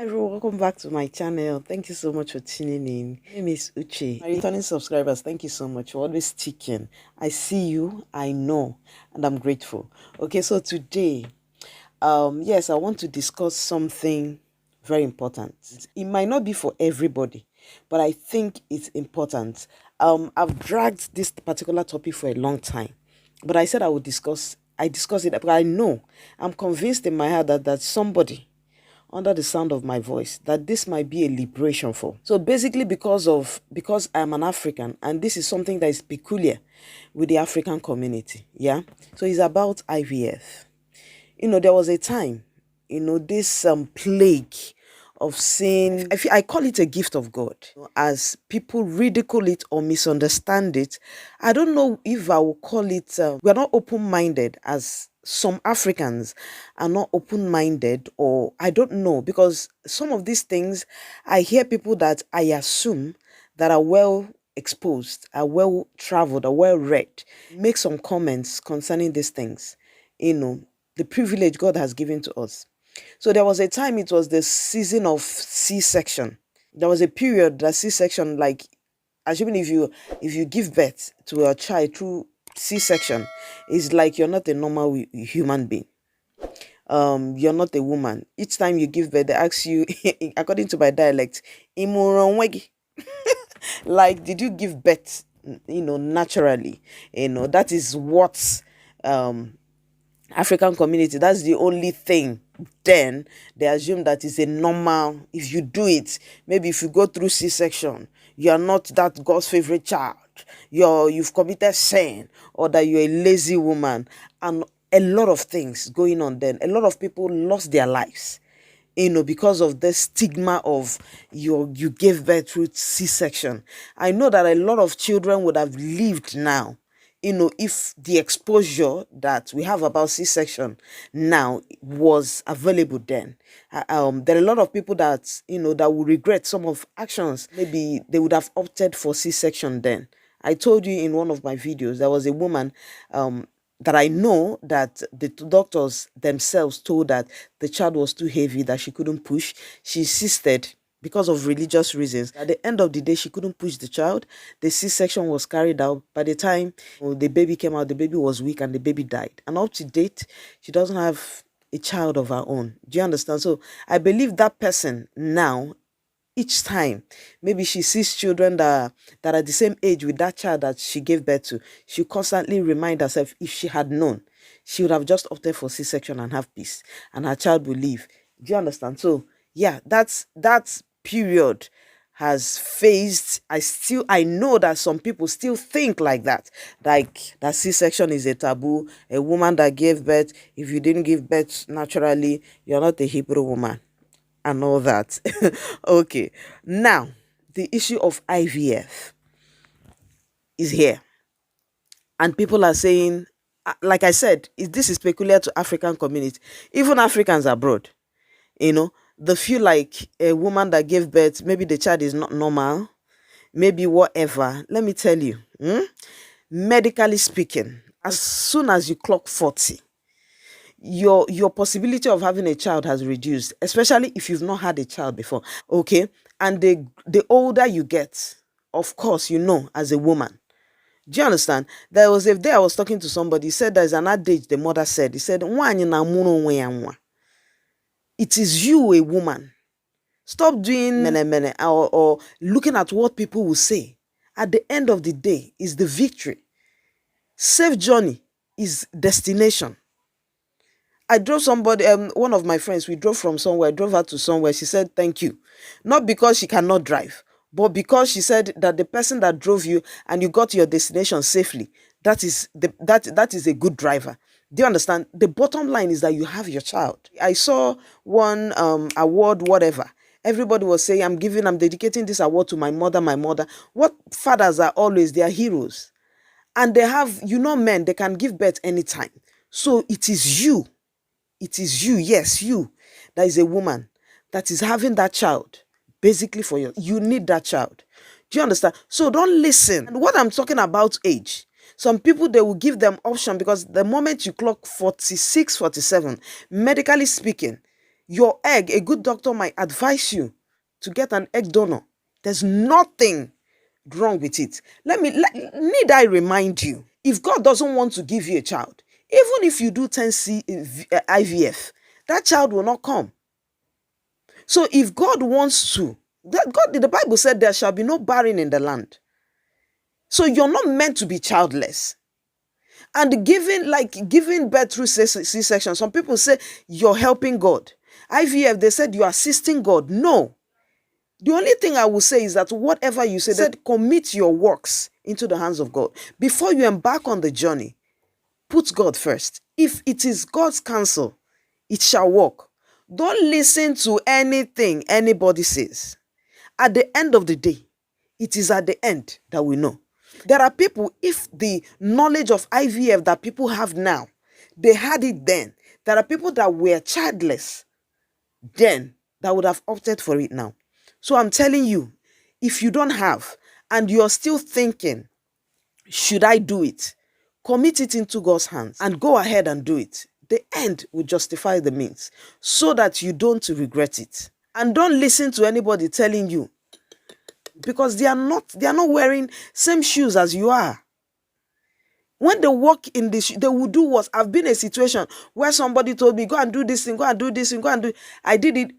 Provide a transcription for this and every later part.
everyone, welcome back to my channel. Thank you so much for tuning in. My name is Uche. My returning subscribers, thank you so much for always sticking. I see you, I know, and I'm grateful. Okay, so today, yes, I want to discuss something very important. It might not be for everybody, but I think it's important. I've dragged this particular topic for a long time, but I said I discuss it because I know, I'm convinced in my heart that somebody under the sound of my voice that this might be a liberation for. So basically because I'm an African and this is something that is peculiar with the African community. Yeah. So it's about IVF. There was a time, this plague of sin. I call it a gift of God. As people ridicule it or misunderstand it, I don't know if I will call it, we're not open-minded as some Africans are not open-minded, or I don't know, because some of these things, I hear people that I assume that are well exposed, are well traveled, are well read, make some comments concerning these things. The privilege God has given to us. So there was a time, it was the season of C-section. There was a period that C-section, like, assuming if you give birth to a child through C-section, it's like you're not a normal human being. You're not a woman. Each time you give birth, they ask you, according to my dialect, "Imoronwegi," like, did you give birth, naturally? That is what African community, that's the only thing. Then they assume that is a normal. If you do it, maybe if you go through C-section, you are not that God's favorite child. You've committed sin, or that you're a lazy woman, and a lot of things going on. Then a lot of people lost their lives, because of the stigma of you gave birth through C-section. I know that a lot of children would have lived now, if the exposure that we have about C-section now was available then. There are a lot of people that, that will regret some of actions. Maybe they would have opted for C-section then. I told you in one of my videos, there was a woman that I know that the doctors themselves told that the child was too heavy, that she couldn't push. She insisted because of religious reasons. At the end of the day, she couldn't push the child. The C-section was carried out. By the time the baby came out, the baby was weak and the baby died. And up to date, she doesn't have a child of her own. Do you understand? So I believe that person now, each time maybe she sees children that are the same age with that child that she gave birth to, she constantly remind herself, if she had known, she would have just opted for C-section and have peace, and her child will live. Do you understand? So yeah, that period has phased. I know that some people still think like that, like that C-section is a taboo. A woman that gave birth, if you didn't give birth naturally, you're not a Hebrew woman and all that. Okay, now the issue of IVF is here, and people are saying, like I said, this is peculiar to African community. Even Africans abroad, they feel like a woman that gave birth, maybe the child is not normal, maybe whatever. Let me tell you, medically speaking, as soon as you clock 40, your possibility of having a child has reduced, especially if you've not had a child before. Okay, and the older you get, of course, as a woman. Do you understand? There was a day I was talking to somebody. He said there's an adage the mother said. He said, "Nwaanyị na-amụrụ onwe ya nwa." It is you, a woman. Stop doing mene or looking at what people will say. At the end of the day, is the victory. Safe journey is destination. I drove somebody, one of my friends, we drove from somewhere, I drove her to somewhere. She said, "Thank you." Not because she cannot drive, but because she said that the person that drove you and you got to your destination safely, that is a good driver. Do you understand? The bottom line is that you have your child. I saw one award, whatever. Everybody was saying, I'm dedicating this award to my mother, my mother. What fathers are always, they are heroes. And they have, men, they can give birth anytime. So it is you, yes, you, that is a woman that is having that child, basically for you need that child. Do you understand? So don't listen. And what I'm talking about age, some people, they will give them option, because the moment you clock 46, 47, medically speaking, Your egg, a good doctor might advise you to get an egg donor. There's nothing wrong with it. Need I remind you, if God doesn't want to give you a child, even if you do 10C IVF, that child will not come. So if God wants to, the Bible said there shall be no barren in the land. So you're not meant to be childless. And giving birth through C-section, some people say you're helping God. IVF, they said you're assisting God. No. The only thing I will say is that whatever you said, commit your works into the hands of God. Before you embark on the journey, put God first. If it is God's counsel, it shall work. Don't listen to anything anybody says. At the end of the day, it is at the end that we know. There are people, if the knowledge of IVF that people have now, they had it then. There are people that were childless then that would have opted for it now. So I'm telling you, if you don't have and you're still thinking, should I do it? Commit it into God's hands and go ahead and do it. The end will justify the means so that you don't regret it. And don't listen to anybody telling you, because they are not wearing same shoes as you are. When they walk in this, they will do what? I've been in a situation where somebody told me, go and do this thing, go and do this thing, go and do. I did it.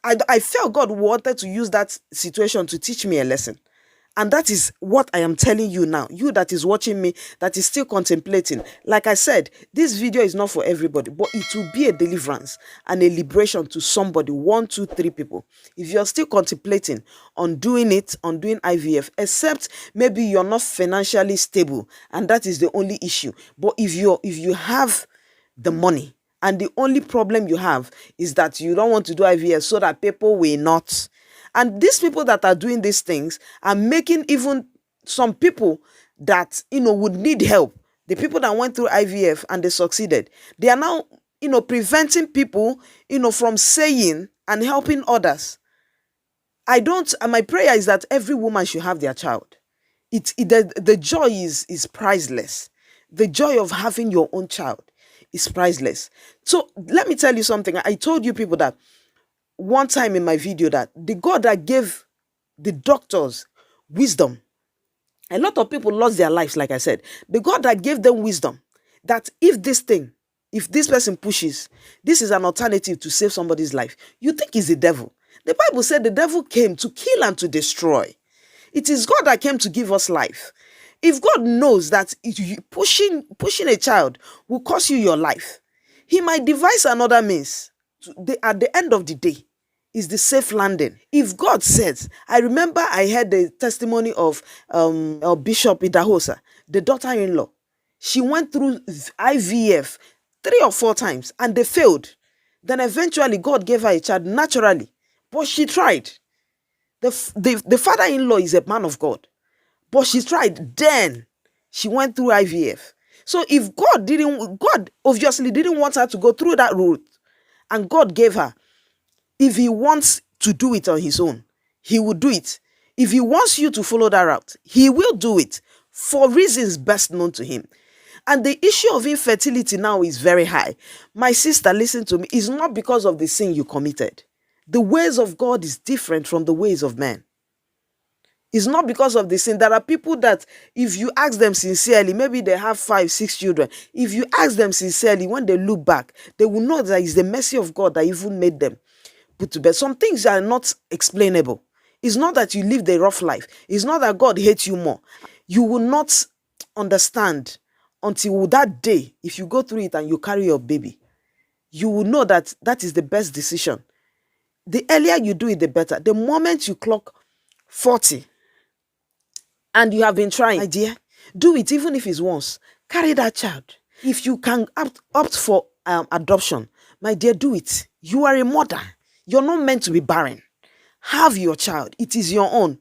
I felt God wanted to use that situation to teach me a lesson. And that is what I am telling you now. You that is watching me, that is still contemplating. Like I said, this video is not for everybody, but it will be a deliverance and a liberation to somebody, 1, 2, 3 people. If you're still contemplating on doing it, on doing IVF, except maybe you're not financially stable, and that is the only issue. But if you have the money, and the only problem you have is that you don't want to do IVF so that people will not. And these people that are doing these things are making even some people that, would need help. The people that went through IVF and they succeeded, they are now, preventing people, from saying and helping others. My prayer is that every woman should have their child. The joy is priceless. The joy of having your own child is priceless. So let me tell you something. I told you people that one time in my video that the God that gave the doctors wisdom, a lot of people lost their lives, like I said. The God that gave them wisdom, that if this person pushes, this is an alternative to save somebody's life. You think it's the devil. The Bible said the devil came to kill and to destroy. It is God that came to give us life. If God knows that pushing a child will cost you your life, he might devise another means. At the end of the day, is the safe landing. If God says, I remember I heard the testimony of Bishop Idahosa, the daughter-in-law. She went through IVF 3 or 4 times and they failed. Then eventually God gave her a child naturally, but she tried. The father-in-law is a man of God, but she tried. Then she went through IVF. So if God obviously didn't want her to go through that route, and God gave her, if he wants to do it on his own, he will do it. If he wants you to follow that route, he will do it for reasons best known to him. And the issue of infertility now is very high. My sister, listen to me. It's not because of the sin you committed. The ways of God is different from the ways of man. It's not because of the sin. There are people that if you ask them sincerely, maybe they have 5, 6 children. If you ask them sincerely, when they look back, they will know that it's the mercy of God that even made them put to bed. Some things are not explainable. It's not that you lived a rough life. It's not that God hates you more. You will not understand until that day, if you go through it and you carry your baby, you will know that that is the best decision. The earlier you do it, the better. The moment you clock 40, and you have been trying, my dear, do it even if it's once. Carry that child. If you can opt for adoption, my dear, do it. You are a mother. You're not meant to be barren. Have your child. It is your own.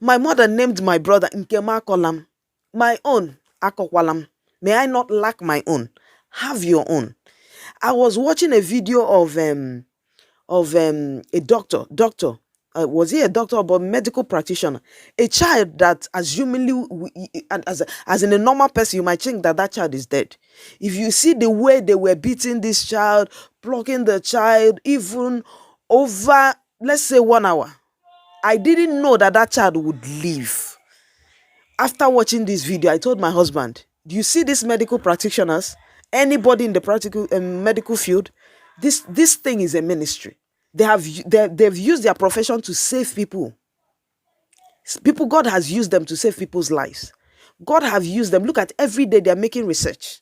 My mother named my brother Nkema Kolam. My own Akokwalam. May I not lack my own. Have your own. I was watching a video of a doctor was he a doctor or medical practitioner? A child that assumingly, and as in a normal person, you might think that that child is dead. If you see the way they were beating this child, plucking the child, even over, let's say, 1 hour, I didn't know that that child would live. After watching this video, I told my husband, do you see these medical practitioners? Anybody in the practical medical field, this thing is a ministry. They've used their profession to save people. God has used them to save people's lives. God have used them. Look at every day they're making research.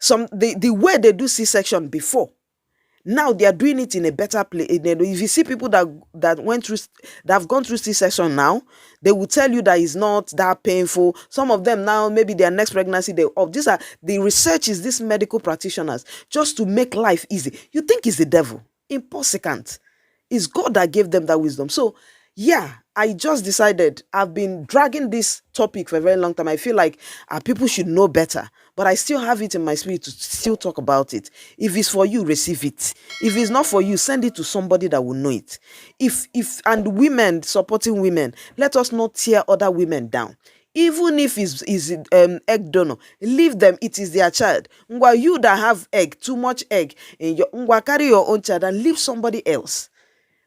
The way they do C-section before, now they are doing it in a better place. If you see people that have gone through C-section now, they will tell you that it's not that painful. Some of them now, maybe their next pregnancy, these are the research is these medical practitioners just to make life easy. You think it's the devil? Impossible. It's God that gave them that wisdom. So yeah, I just decided, I've been dragging this topic for a very long time. I feel like people should know better, but I still have it in my spirit to still talk about it. If it's for you, receive it. If it's not for you, send it to somebody that will know it. And women, supporting women, let us not tear other women down. Even if it's egg donor, leave them. It is their child. While you that have too much egg in your, carry your own child and leave somebody else.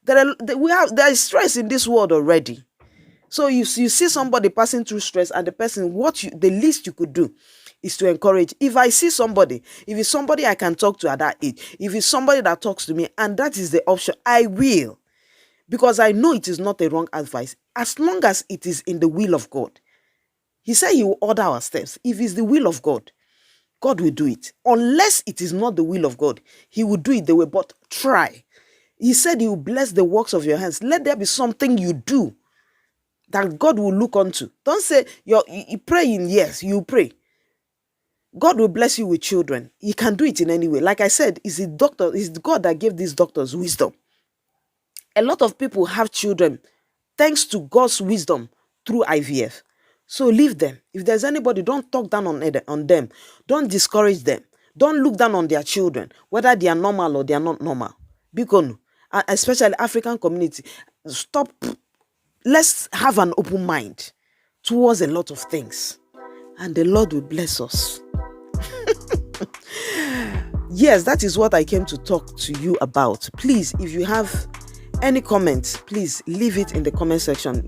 There is stress in this world already. So you see somebody passing through stress, and the person, the least you could do is to encourage. If I see somebody, if it's somebody I can talk to at that age, if it's somebody that talks to me, and that is the option, I will. Because I know it is not a wrong advice, as long as it is in the will of God. He said he will order our steps. If it's the will of God, God will do it. Unless it is not the will of God, he will do it the way, but try. He said he will bless the works of your hands. Let there be something you do that God will look unto. Don't say you praying, yes, you pray. God will bless you with children. He can do it in any way. Like I said, it's God that gave these doctors wisdom. A lot of people have children thanks to God's wisdom through IVF. So leave them. If there's anybody, don't talk down on them. Don't discourage them. Don't look down on their children, whether they are normal or they are not normal. Because especially African community, stop. Let's have an open mind towards a lot of things, and the Lord will bless us. Yes, that is what I came to talk to you about. Please, if you have any comments, please leave it in the comment section.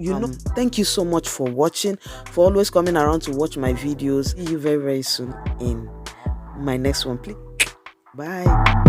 Thank you so much for watching, for always coming around to watch my videos. See you very, very soon in my next one. Please, bye.